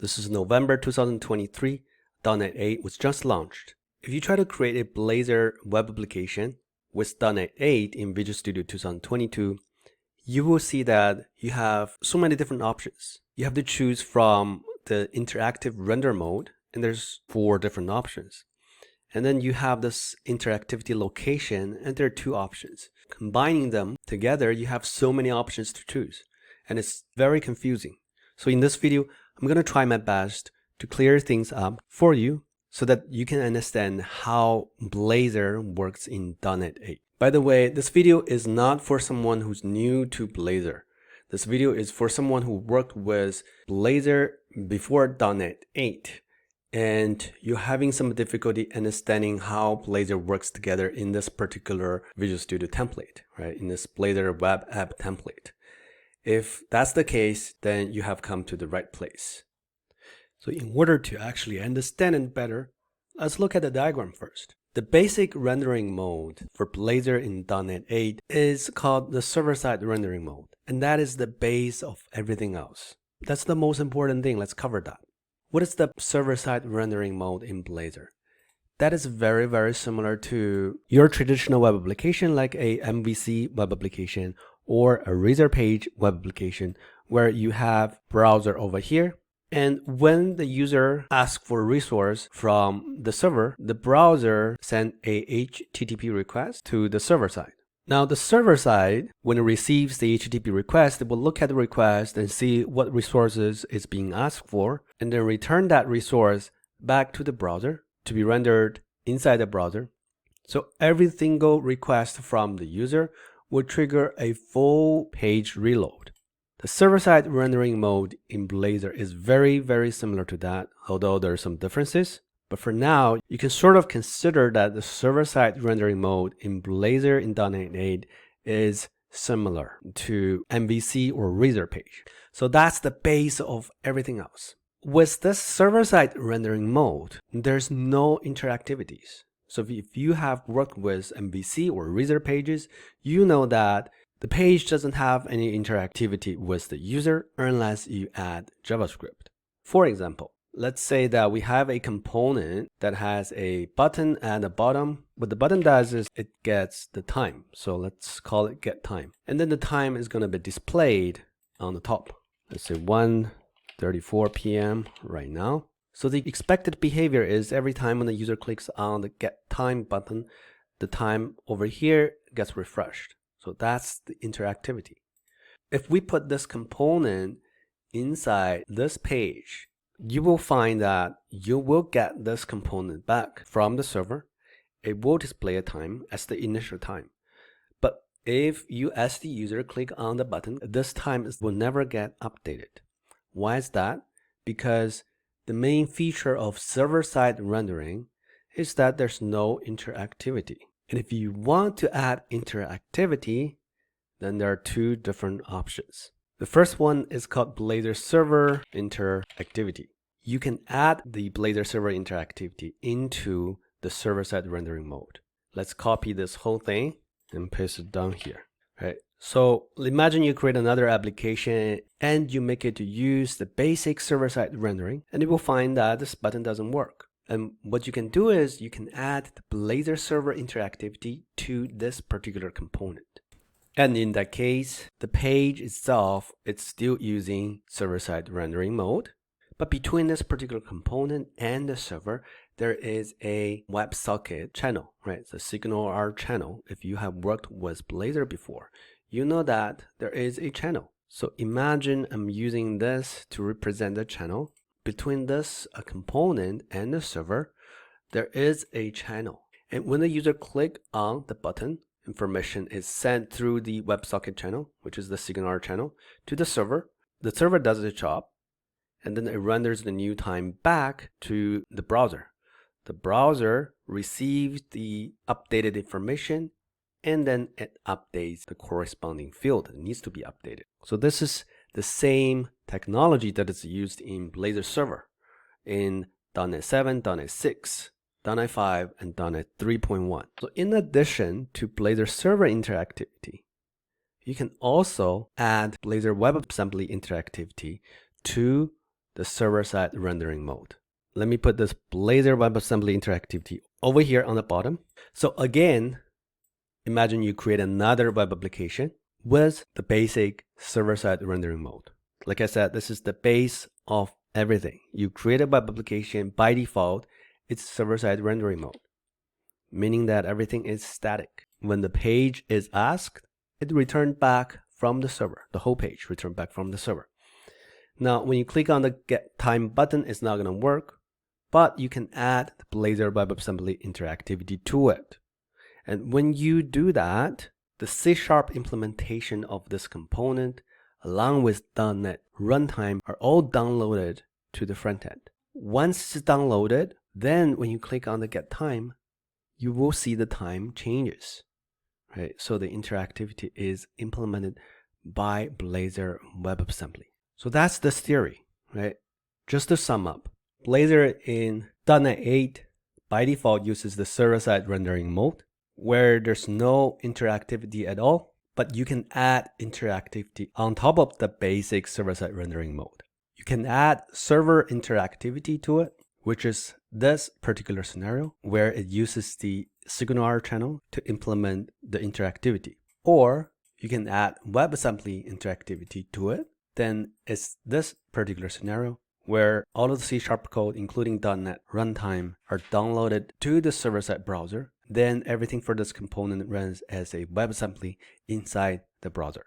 This is November 2023. .NET 8 was just launched. If you try to create a Blazor web application with .NET 8 in Visual Studio 2022, you will see that you have so many different options. You have to choose from the interactive render mode, and there's 4 different options. And then you have this interactivity location, and there are 2 options. Combining them together, you have so many options to choose, and it's very confusing. So in this video, I'm going to try my best to clear things up for you so that you can understand how Blazor works in .NET 8. By the way, this video is not for someone who's new to Blazor. This video is for someone who worked with Blazor before .NET 8 and you're having some difficulty understanding how Blazor works together in this particular Visual Studio template, right? In this Blazor web app template. If that's the case, then you have come to the right place. So in order to actually understand it better, let's look at the diagram first. The basic rendering mode for Blazor in .NET 8 is called the server-side rendering mode, and that is the base of everything else. That's the most important thing. Let's cover that. What is the server-side rendering mode in Blazor? That is very, very similar to your traditional web application like a MVC web application or a Razor page web application where you have browser over here. And when the user asks for a resource from the server, the browser sends a HTTP request to the server side. Now the server side, when it receives the HTTP request, it will look at the request and see what resources is being asked for, and then return that resource back to the browser to be rendered inside the browser. So every single request from the user will trigger a full page reload. The server-side rendering mode in Blazor is very, very similar to that, although there are some differences. But for now, you can sort of consider that the server-side rendering mode in Blazor in .NET 8 is similar to MVC or Razor page. So that's the base of everything else. With this server-side rendering mode, there's no interactivities. So if you have worked with MVC or Razor pages, you know that the page doesn't have any interactivity with the user unless you add JavaScript. For example, let's say that we have a component that has a button at the bottom. What the button does is it gets the time. So let's call it get time. And then the time is going to be displayed on the top. Let's say 1:34 p.m. right now. So the expected behavior is every time when the user clicks on the get time button, the time over here gets refreshed. So that's the interactivity. If we put this component inside this page, you will find that you will get this component back from the server. It will display a time as the initial time. But if you as the user click on the button, this time will never get updated. Why is that? Because the main feature of server-side rendering is that there's no interactivity. And if you want to add interactivity, then there are 2 different options. The first one is called Blazor Server Interactivity. You can add the Blazor Server Interactivity into the server-side rendering mode. Let's copy this whole thing and paste it down here. Right? So imagine you create another application and you make it to use the basic server-side rendering, and you will find that this button doesn't work. And what you can do is you can add the Blazor Server Interactivity to this particular component. And in that case, the page itself, it's still using server-side rendering mode. But between this particular component and the server, there is a WebSocket channel, right? The SignalR channel. If you have worked with Blazor before, you know that there is a channel. So imagine I'm using this to represent the channel. Between this component and the server, there is a channel. And when the user clicks on the button, information is sent through the WebSocket channel, which is the SignalR channel, to the server. The server does its job, and then it renders the new time back to the browser. The browser receives the updated information, and then it updates the corresponding field that needs to be updated. So this is the same technology that is used in Blazor Server in .NET 7, .NET 6, .NET 5, and .NET 3.1. So in addition to Blazor Server Interactivity, you can also add Blazor WebAssembly Interactivity to the server-side rendering mode. Let me put this Blazor WebAssembly interactivity over here on the bottom. So again, imagine you create another web application with the basic server-side rendering mode. Like I said, this is the base of everything. You create a web application, by default, it's server-side rendering mode, meaning that everything is static. When the page is asked, it returns back from the server. The whole page returns back from the server. Now, when you click on the Get Time button, it's not going to work, but you can add the Blazor WebAssembly interactivity to it. And when you do that, the C# implementation of this component, along with .NET runtime, are all downloaded to the front end. Once it's downloaded, then when you click on the Get Time, you will see the time changes, right? So the interactivity is implemented by Blazor WebAssembly. So that's this theory, right? Just to sum up, Blazor in .NET 8 by default uses the server-side rendering mode, where there's no interactivity at all, but you can add interactivity on top of the basic server-side rendering mode. You can add server interactivity to it, which is this particular scenario where it uses the SignalR channel to implement the interactivity. Or you can add WebAssembly interactivity to it. Then it's this particular scenario where all of the C# code, including .NET runtime, are downloaded to the server-side browser. Then everything for this component runs as a WebAssembly inside the browser.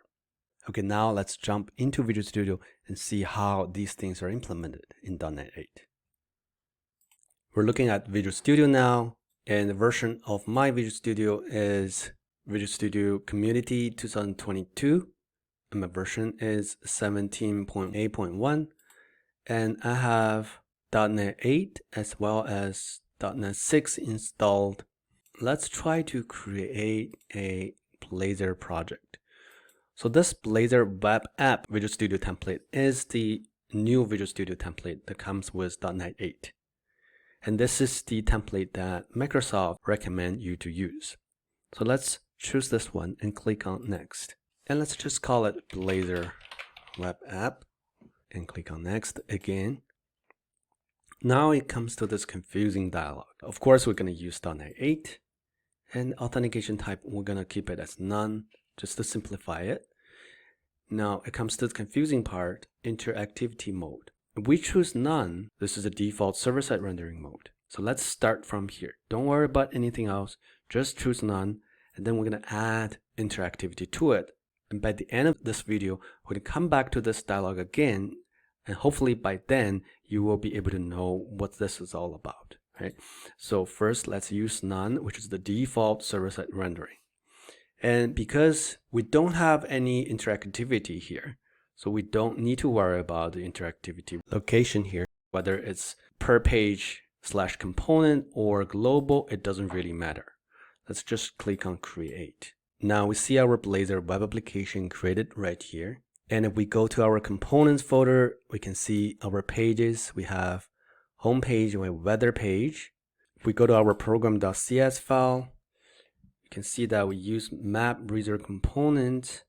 Okay, now let's jump into Visual Studio and see how these things are implemented in .NET 8. We're looking at Visual Studio now, and the version of my Visual Studio is Visual Studio Community 2022. And my version is 17.8.1, and I have .NET 8 as well as .NET 6 installed. Let's try to create a Blazor project. So this Blazor web app Visual Studio template is the new Visual Studio template that comes with .NET 8. And this is the template that Microsoft recommends you to use. So let's choose this one and click on Next. And let's just call it Blazor web app and click on Next again. Now it comes to this confusing dialog. Of course, we're going to use .NET 8. And authentication type, we're going to keep it as none, just to simplify it. Now it comes to the confusing part, interactivity mode. If we choose none, this is the default server-side rendering mode. So let's start from here. Don't worry about anything else, just choose none, and then we're going to add interactivity to it. And by the end of this video, we're going to come back to this dialog again, and hopefully by then you will be able to know what this is all about. Right? So first, let's use none, which is the default server-side rendering. And because we don't have any interactivity here, so we don't need to worry about the interactivity location here, whether it's per page / component or global, it doesn't really matter. Let's just click on Create. Now we see our Blazor web application created right here. And if we go to our components folder, we can see our pages. We have home page and we have weather page. If we go to our program.cs file, you can see that we use map Blazor component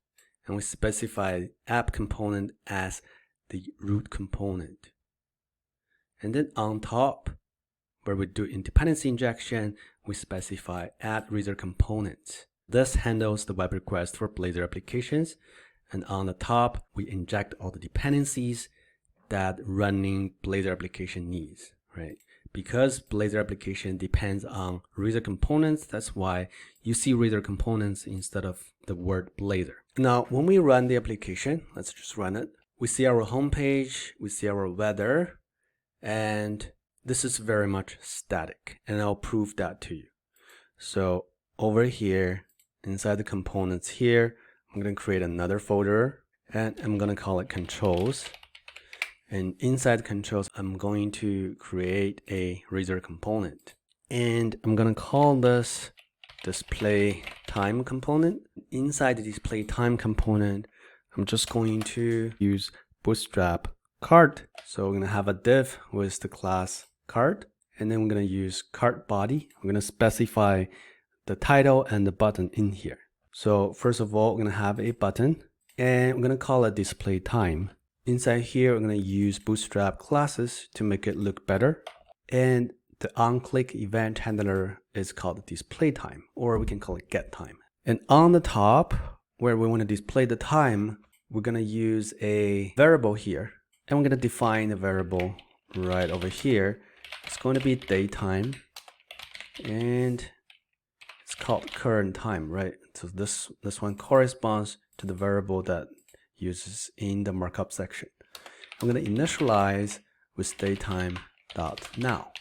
and we specify app component as the root component. And then on top, where we do dependency injection, we specify add Blazor component. This handles the web request for Blazor applications. And on the top, we inject all the dependencies that running Blazor application needs, right? Because Blazor application depends on Blazor components, that's why you see Blazor components instead of the word Blazor. Now, when we run the application, let's just run it. We see our home page, we see our weather, and this is very much static, and I'll prove that to you. So over here, inside the components here, I'm going to create another folder and I'm going to call it controls. And inside controls, I'm going to create a Blazor component. And I'm going to call this display time component. Inside the display time component, I'm just going to use bootstrap cart. So we're going to have a div with the class cart. And then we're going to use cart body. I'm going to specify the title and the button in here. So first of all, we're going to have a button and we're going to call it display time. Inside here, we're going to use Bootstrap classes to make it look better. And the onClick event handler is called display time, or we can call it get time. And on the top, where we want to display the time, we're going to use a variable here. And we're going to define a variable right over here. It's going to be datetime. And it's called current time, right? So this one corresponds to the variable that uses in the markup section. I'm going to initialize with datetime.now.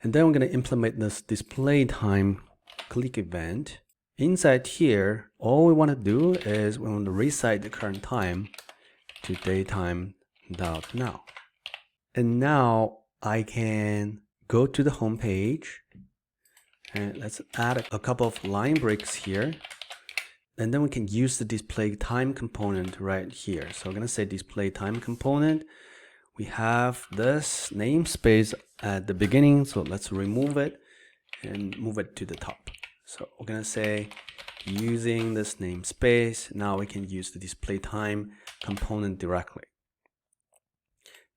And then we're going to implement this display time click event. Inside here, all we want to do is we want to reset the current time to datetime.now. And now I can go to the home page and let's add a couple of line breaks here. And then we can use the display time component right here. So I'm going to say display time component. We have this namespace at the beginning. So let's remove it and move it to the top. So we're going to say using this namespace. Now we can use the display time component directly.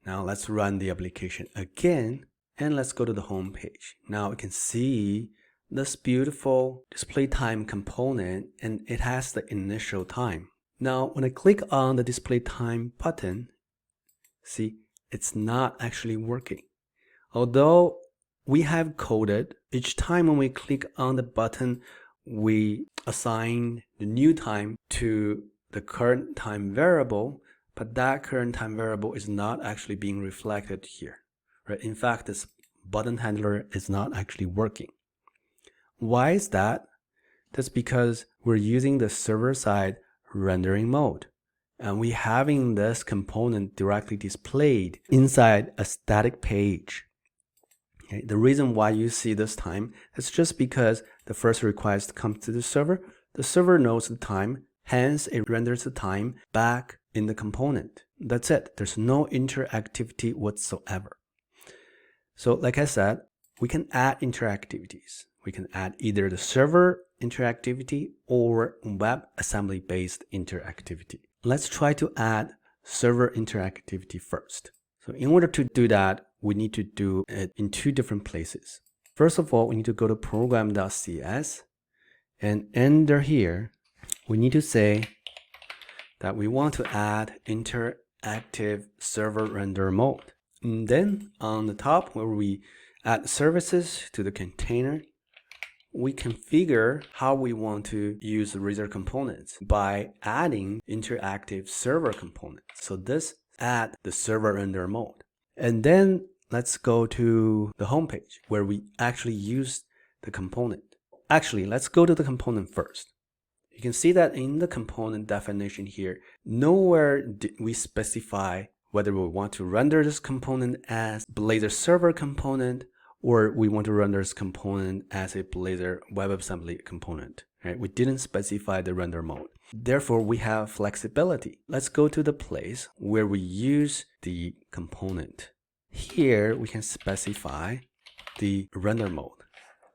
Now let's run the application again. And let's go to the home page. Now we can see this beautiful display time component, and it has the initial time. Now, when I click on the display time button, see, it's not actually working. Although we have coded, each time when we click on the button, we assign the new time to the current time variable, but that current time variable is not actually being reflected here. Right? In fact, this button handler is not actually working. Why is that? That's because we're using the server-side rendering mode, and we're having this component directly displayed inside a static page. Okay? The reason why you see this time is just because the first request comes to the server knows the time, hence it renders the time back in the component. That's it. There's no interactivity whatsoever. So like I said, we can add interactivities. We can add either the server interactivity or WebAssembly based interactivity. Let's try to add server interactivity first. So in order to do that, we need to do it in two different places. First of all, we need to go to program.cs, and under here, we need to say that we want to add interactive server render mode. And then on the top, where we add services to the container, we configure how we want to use the Blazor components by adding interactive server components. So this add the server render mode. And then let's go to the home page where we actually use the component. Actually, let's go to the component first. You can see that in the component definition here, nowhere did we specify whether we want to render this component as Blazor server component or we want to render this component as a Blazor WebAssembly component. Right? We didn't specify the render mode. Therefore, we have flexibility. Let's go to the place where we use the component. Here, we can specify the render mode.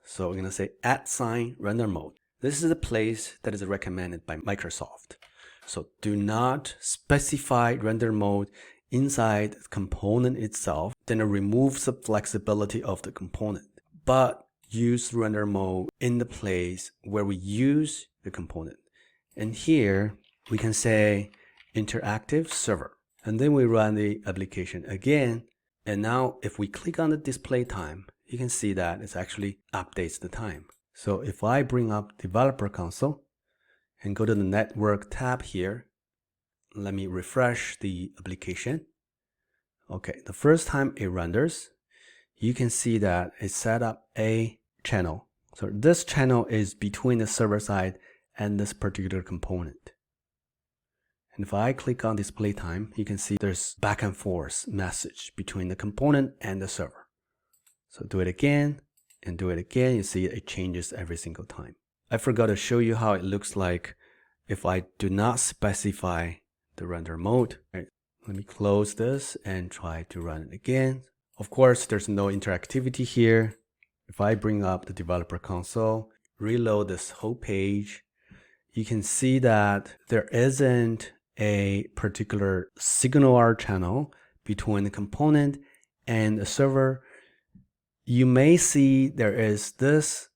So we're going to say @render mode. This is the place that is recommended by Microsoft. So do not specify render mode inside the component itself, then it removes the flexibility of the component. But use render mode in the place where we use the component. And here we can say interactive server. And then we run the application again. And now if we click on the display time, you can see that it actually updates the time. So if I bring up developer console and go to the network tab here, let me refresh the application. Okay, the first time it renders, you can see that it set up a channel. So this channel is between the server side and this particular component. And if I click on display time, you can see there's back and forth message between the component and the server. So do it again and do it again. You see it changes every single time. I forgot to show you how it looks like if I do not specify the render mode. Right. Let me close this and try to run it again. Of course, there's no interactivity here. If I bring up the developer console, reload this whole page, you can see that there isn't a particular signal channel between the component and the server, you may see there is this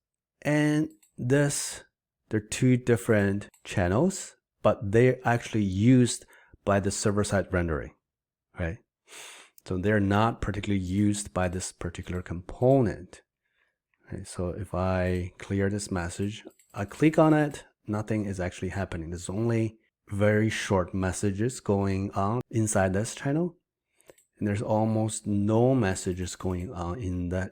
and this. They're two different channels, but they're actually used by the server-side rendering, right? So they're not particularly used by this particular component. Okay, so if I clear this message, I click on it, nothing is actually happening. There's only very short messages going on inside this channel, and there's almost no messages going on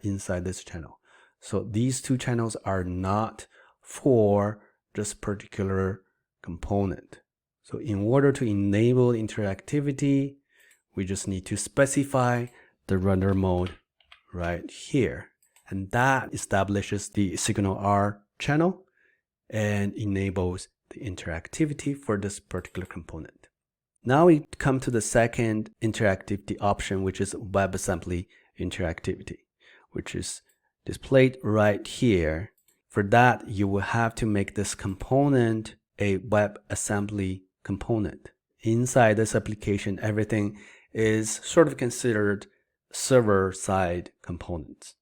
inside this channel. So these two channels are not for this particular component. So in order to enable interactivity, we just need to specify the render mode right here. And that establishes the signal R channel and enables the interactivity for this particular component. Now we come to the second interactivity option, which is WebAssembly interactivity, which is displayed right here. For that, you will have to make this component a WebAssembly component. Inside this application, everything is sort of considered server-side components.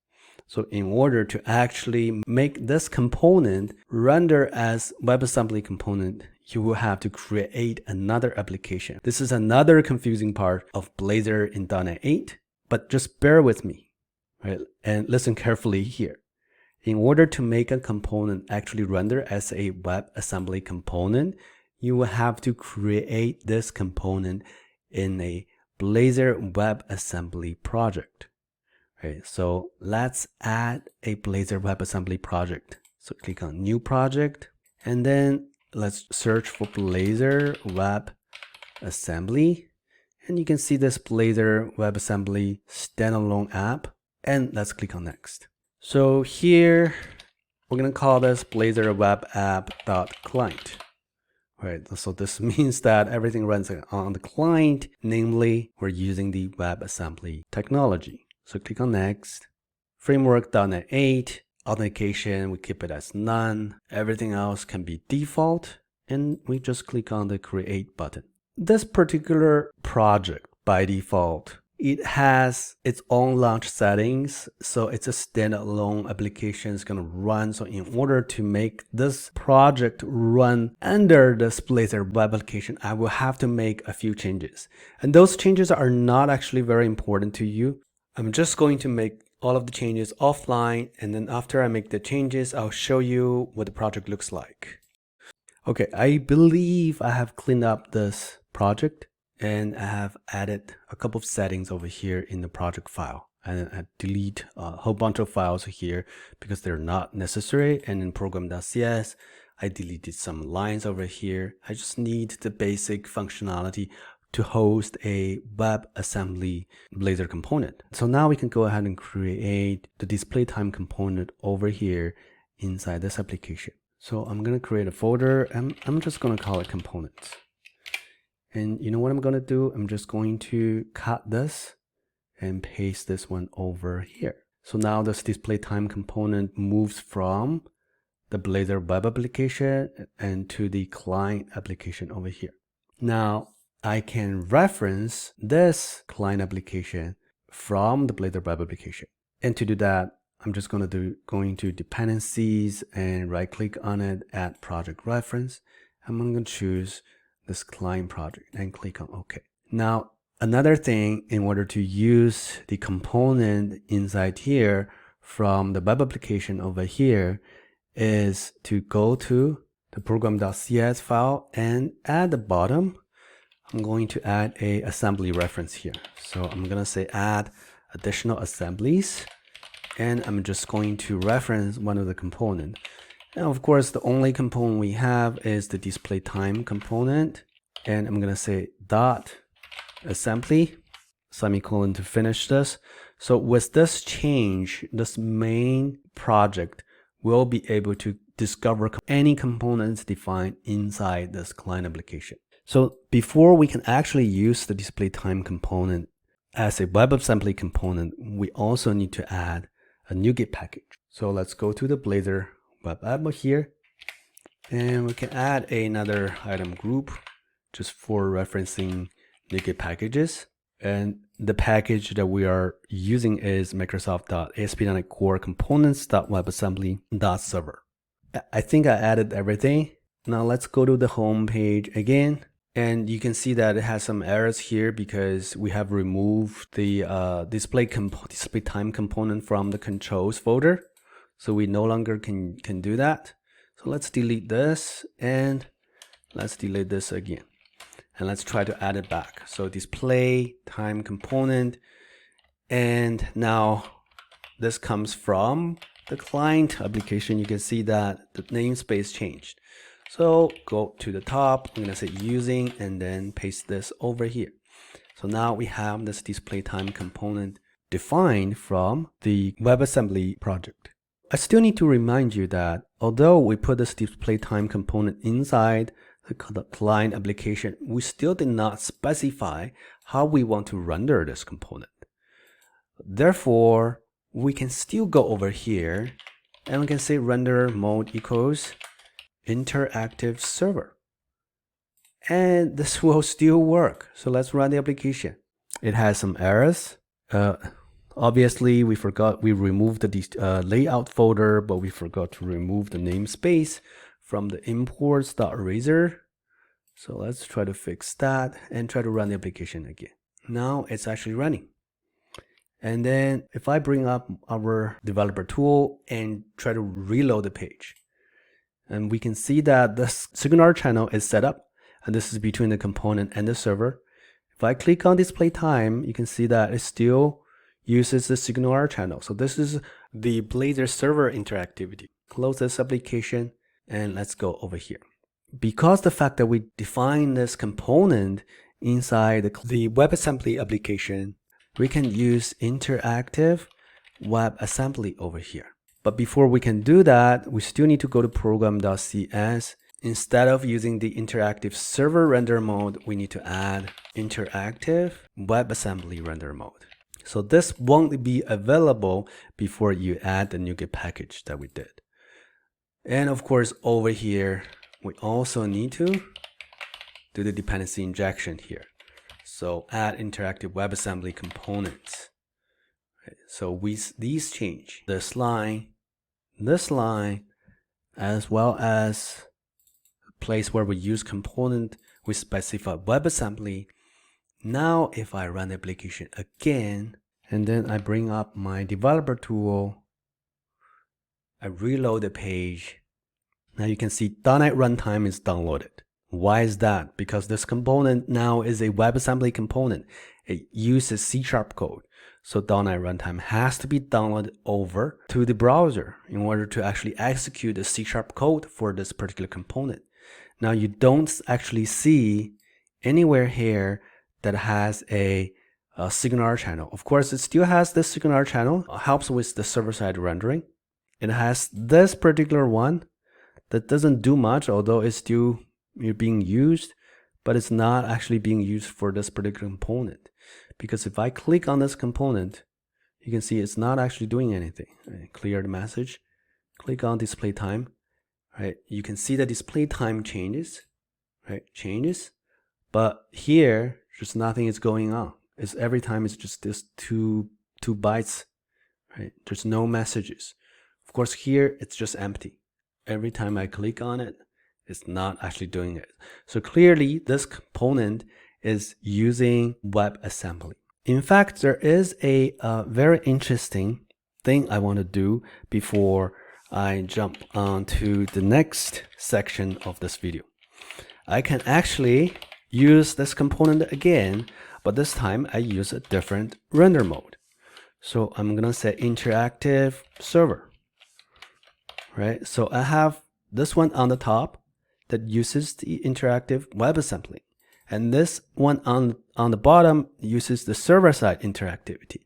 So in order to actually make this component render as WebAssembly component, you will have to create another application. This is another confusing part of Blazor in .NET 8, but just bear with me, right? And listen carefully here. In order to make a component actually render as a WebAssembly component, you will have to create this component in a Blazor WebAssembly project. Okay, so let's add a Blazor WebAssembly project. So click on New Project, and then let's search for Blazor WebAssembly. And you can see this Blazor WebAssembly standalone app, and let's click on Next. So here, we're going to call this Blazor Web App.Client. Right, so this means that everything runs on the client, namely, we're using the WebAssembly technology. So click on Next. Framework .NET 8, authentication, we keep it as none. Everything else can be default, and we just click on the Create button. This particular project, by default, it has its own launch settings, so it's a standalone application. It's going to run. So in order to make this project run under this Blazor web application, I will have to make a few changes. And those changes are not actually very important to you. I'm just going to make all of the changes offline, and then after I make the changes, I'll show you what the project looks like. Okay, I believe I have cleaned up this project, and I have added a couple of settings over here in the project file. And I delete a whole bunch of files here because they're not necessary. And in program.cs, I deleted some lines over here. I just need the basic functionality to host a WebAssembly Blazor component. So now we can go ahead and create the display time component over here inside this application. So I'm going to create a folder, and I'm just going to call it components. And you know what I'm going to do? I'm just going to cut this and paste this one over here. So now this display time component moves from the Blazor web application and to the client application over here. Now I can reference this client application from the Blazor web application. And to do that, I'm just going to dependencies and right click on it, add project reference. I'm going to choose this client project and click on OK. Now, another thing, in order to use the component inside here from the web application over here, is to go to the program.cs file, and at the bottom, I'm going to add a assembly reference here. So I'm going to say add additional assemblies, and I'm just going to reference one of the components. Now, of course, the only component we have is the display time component. And I'm going to say dot assembly, semicolon to finish this. So with this change, this main project will be able to discover any components defined inside this client application. So before we can actually use the display time component as a WebAssembly component, we also need to add a NuGet package. So let's go to the Blazor web app here, and we can add another item group just for referencing NuGet packages. And the package that we are using is Microsoft.ASP.NET Core Components.WebAssembly.Server. I think I added everything. Now let's go to the home page again. And you can see that it has some errors here because we have removed the display time component from the controls folder. So we no longer can do that. So let's delete this and let's delete this again. And let's try to add it back. So display time component. And now this comes from the client application. You can see that the namespace changed. So go to the top, I'm gonna say using and then paste this over here. So now we have this display time component defined from the WebAssembly project. I still need to remind you that although we put this display time component inside the client application, we still did not specify how we want to render this component. Therefore, we can still go over here and we can say render mode equals interactive server. And this will still work. So let's run the application. It has some errors. Obviously, we removed the layout folder, but we forgot to remove the namespace from the imports.eraser. So let's try to fix that and try to run the application again. Now it's actually running. And then if I bring up our developer tool and try to reload the page, and we can see that the signal channel is set up, and this is between the component and the server. If I click on display time, you can see that it still uses the signal channel. So this is the Blazor server interactivity. Close this application and let's go over here. Because the fact that we define this component inside the WebAssembly application, we can use interactive WebAssembly over here. But before we can do that, we still need to go to program.cs. Instead of using the interactive server render mode, we need to add interactive WebAssembly render mode. So this won't be available before you add the NuGet package that we did. And of course, over here, we also need to do the dependency injection here. So add interactive WebAssembly components. Okay, so these change. This line, as well as the place where we use component, we specify WebAssembly. Now, if I run the application again, and then I bring up my developer tool, I reload the page. Now you can see .NET Runtime is downloaded. Why is that? Because this component now is a WebAssembly component. It uses C# code. So .NET Runtime has to be downloaded over to the browser in order to actually execute the C# code for this particular component. Now you don't actually see anywhere here that has a signal channel. Of course, it still has this signal channel, helps with the server-side rendering. It has this particular one that doesn't do much, although it's still being used, but it's not actually being used for this particular component. Because if I click on this component, you can see it's not actually doing anything. Right? Clear the message, click on display time. Right? You can see the display time changes, right? Changes, but here just nothing is going on. It's every time it's just this two bytes, right? There's no messages. Of course, here it's just empty. Every time I click on it, it's not actually doing it. So clearly, this component is using WebAssembly. In fact, there is a very interesting thing I want to do before I jump on to the next section of this video. I can actually use this component again, but this time I use a different render mode. So I'm gonna say interactive server, right? So I have this one on the top that uses the interactive WebAssembly, and this one on the bottom uses the server-side interactivity.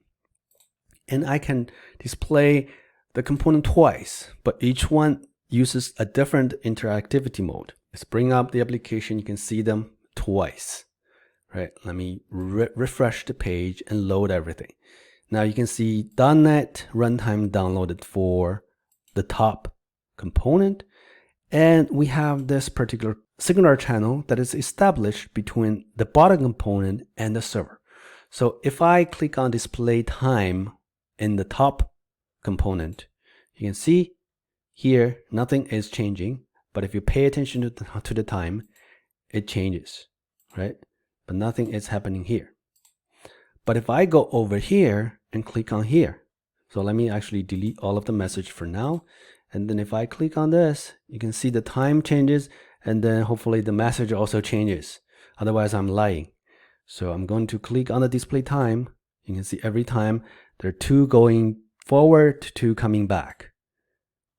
And I can display the component twice, but each one uses a different interactivity mode. Let's bring up the application. You can see them twice, right? Let me refresh the page and load everything. Now you can see .NET Runtime downloaded for the top component, And we have this particular signal channel that is established between the bottom component and the server. So if I click on display time in the top component, you can see here nothing is changing, but if you pay attention to the time, it changes, right? But nothing is happening here. But if I go over here and click on here, so let me actually delete all of the message for now. And then if I click on this, you can see the time changes, and then hopefully the message also changes. Otherwise, I'm lying. So I'm going to click on the display time. You can see every time there are 2 going forward, 2 coming back.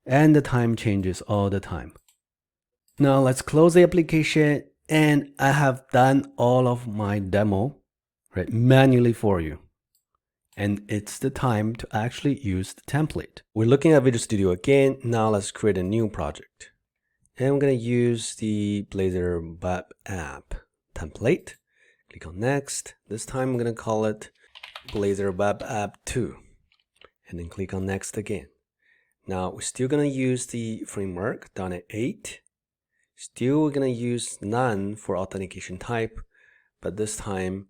And the time changes all the time. Now let's close the application, and I have done all of my demo, right, manually for you. And it's the time to actually use the template. We're looking at Visual Studio again. Now let's create a new project. And I'm going to use the Blazor Web App template. Click on Next. This time I'm going to call it Blazor Web App 2. And then click on Next again. Now we're still going to use the framework .NET 8. Still we're going to use none for authentication type. But this time,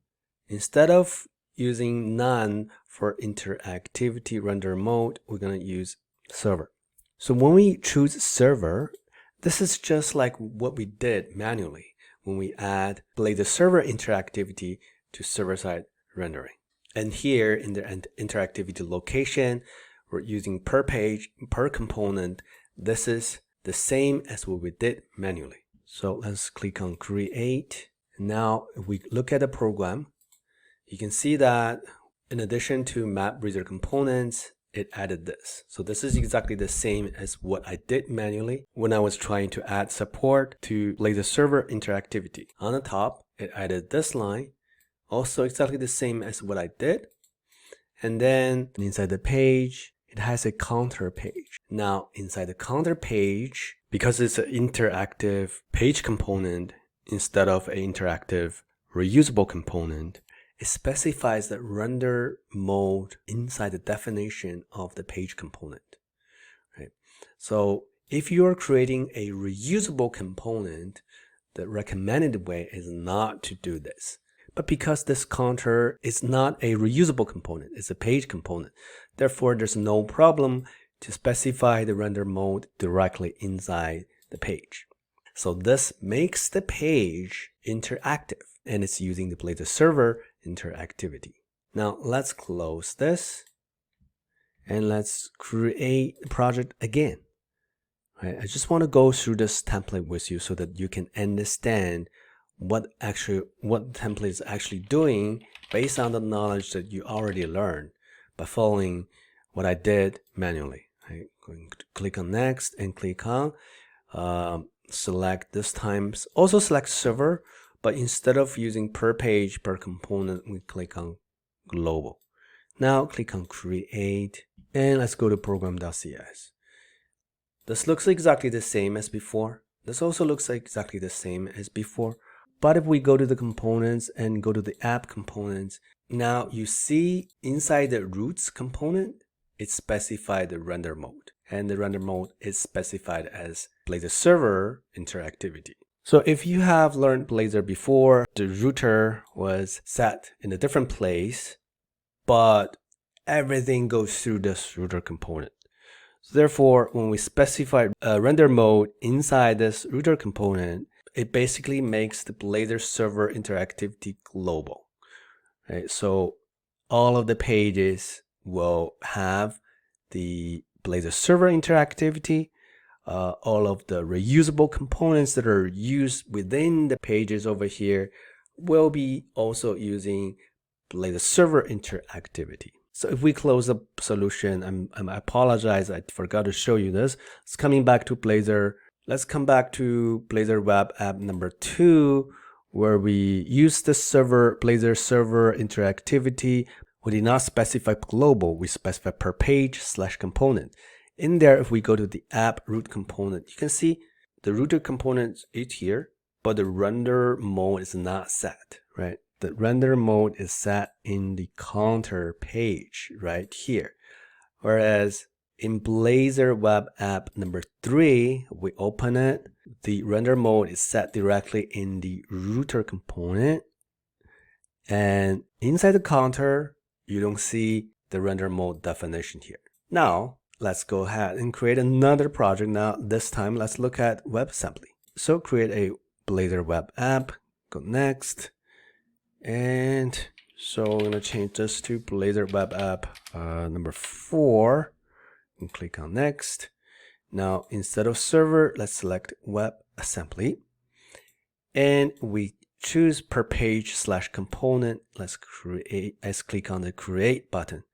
instead of using none for interactivity render mode, we're going to use server. So when we choose server, this is just like what we did manually when we add Blazor server interactivity to server-side rendering. And here in the interactivity location, we're using per page, per component. This is the same as what we did manually. So let's click on create. Now if we look at the program, you can see that in addition to map Blazor components, it added this. So this is exactly the same as what I did manually when I was trying to add support to Blazor server interactivity. On the top, it added this line, also exactly the same as what I did. And then inside the page, it has a counter page. Now inside the counter page, because it's an interactive page component instead of an interactive reusable component, it specifies the render mode inside the definition of the page component, right? So if you are creating a reusable component, the recommended way is not to do this. But because this counter is not a reusable component, it's a page component, therefore there's no problem to specify the render mode directly inside the page. So this makes the page interactive, and it's using the Blazor server interactivity. Now let's close this and let's create the project again. Right? I just want to go through this template with you so that you can understand what the template is actually doing based on the knowledge that you already learned by following what I did manually. Right? Going to click on next and click on select this time, also select server, but instead of using per page, per component, we click on global. Now click on create and let's go to program.cs. This looks exactly the same as before. This also looks exactly the same as before. But if we go to the components and go to the app components, now you see inside the roots component, it specified the render mode. And the render mode is specified as Blazor server interactivity. So if you have learned Blazor before, the router was set in a different place, but everything goes through this router component. So therefore, when we specify a render mode inside this router component, it basically makes the Blazor server interactivity global. Right? So all of the pages will have the Blazor server interactivity. All of the reusable components that are used within the pages over here will be also using Blazor server interactivity. So if we close the solution, I apologize, I forgot to show you this. It's coming back to Blazor. Let's come back to Blazor Web App number 2, where we use the Blazor server interactivity. We did not specify global, we specify per page / component. In there, if we go to the app root component, you can see the router component is here, but the render mode is not set, right? The render mode is set in the counter page right here. Whereas in Blazor web app number 3, we open it. The render mode is set directly in the router component. And inside the counter, you don't see the render mode definition here. Now, let's go ahead and create another project. Now, this time, let's look at WebAssembly. So create a Blazor web app, go next. And so I'm going to change this to Blazor web app number 4 and click on next. Now, instead of server, let's select WebAssembly. And we choose per page / component. Let's click on the create button.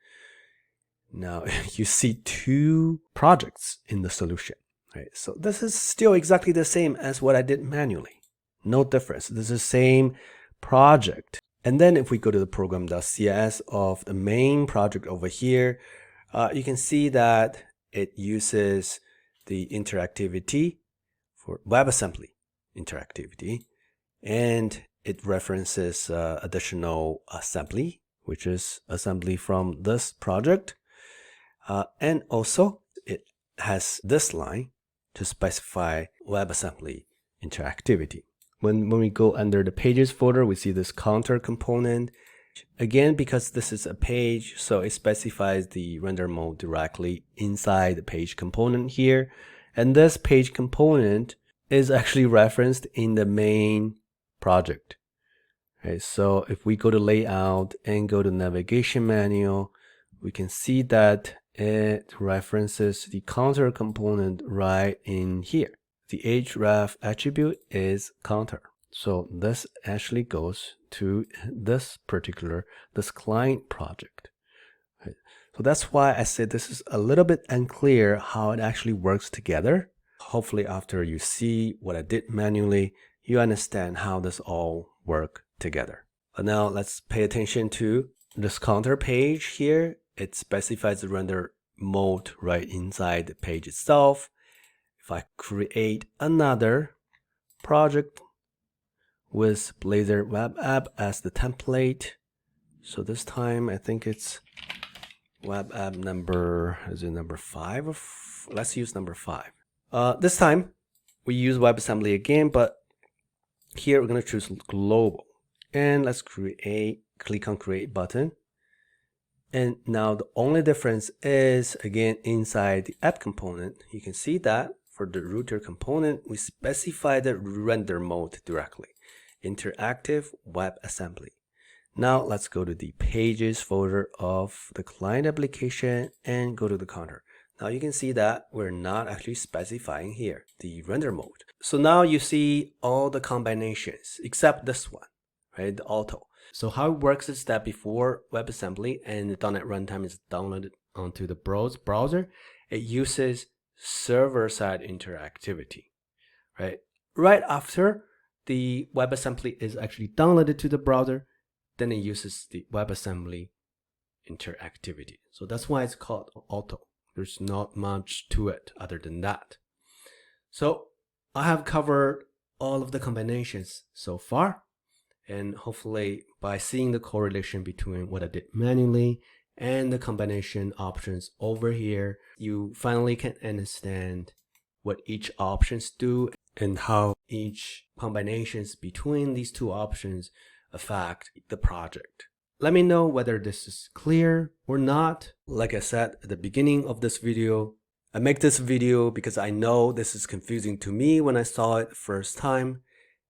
Now you see 2 projects in the solution, right? So this is still exactly the same as what I did manually. No difference. This is the same project. And then if we go to the program.cs of the main project over here, you can see that it uses the interactivity for WebAssembly interactivity. And it references additional assembly, which is assembly from this project. And also it has this line to specify WebAssembly interactivity. When we go under the pages folder, we see this counter component. Again, because this is a page, so it specifies the render mode directly inside the page component here. And this page component is actually referenced in the main project. Okay, so if we go to layout and go to navigation manual, we can see that it references the counter component right in here. The href attribute is counter. So this actually goes to this client project. Okay. So that's why I said this is a little bit unclear how it actually works together. Hopefully after you see what I did manually, you understand how this all work together. But now let's pay attention to this counter page here. It specifies the render mode right inside the page itself. If I create another project with Blazor web app as the template, so this time I think it's web app number, is it number 5? Or let's use number 5. This time we use WebAssembly again, but here we're going to choose global. And let's click on create button. And now the only difference is, again, inside the app component, you can see that for the router component, we specify the render mode directly, interactive WebAssembly. Now let's go to the pages folder of the client application and go to the counter. Now you can see that we're not actually specifying here the render mode. So now you see all the combinations except this one, right? The auto. So how it works is that before WebAssembly and the .NET runtime is downloaded onto the browser, it uses server-side interactivity, right? Right after the WebAssembly is actually downloaded to the browser, then it uses the WebAssembly interactivity. So that's why it's called auto. There's not much to it other than that. So I have covered all of the combinations so far. And hopefully by seeing the correlation between what I did manually and the combination options over here, you finally can understand what each options do and how each combinations between these 2 options affect the project. Let me know whether this is clear or not. Like I said at the beginning of this video, I make this video because I know this is confusing to me when I saw it the first time.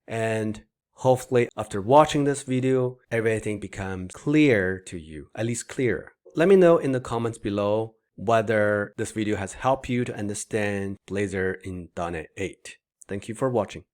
And hopefully after watching this video, everything becomes clear to you, at least clearer. Let me know in the comments below whether this video has helped you to understand Blazor in .NET 8. Thank you for watching.